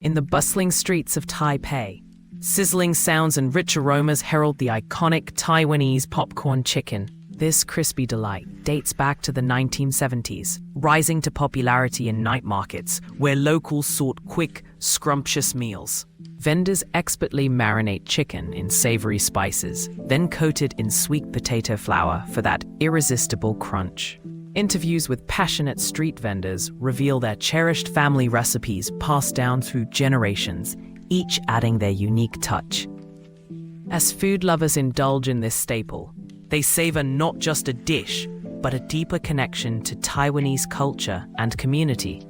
In the bustling streets of Taipei, sizzling sounds and rich aromas herald the iconic Taiwanese popcorn chicken. This crispy delight dates back to the 1970s, rising to popularity in night markets where locals sought quick, scrumptious meals. Vendors expertly marinate chicken in savory spices, then coat it in sweet potato flour for that irresistible crunch. Interviews with passionate street vendors reveal their cherished family recipes passed down through generations, each adding their unique touch. As food lovers indulge in this staple, they savor not just a dish, but a deeper connection to Taiwanese culture and community.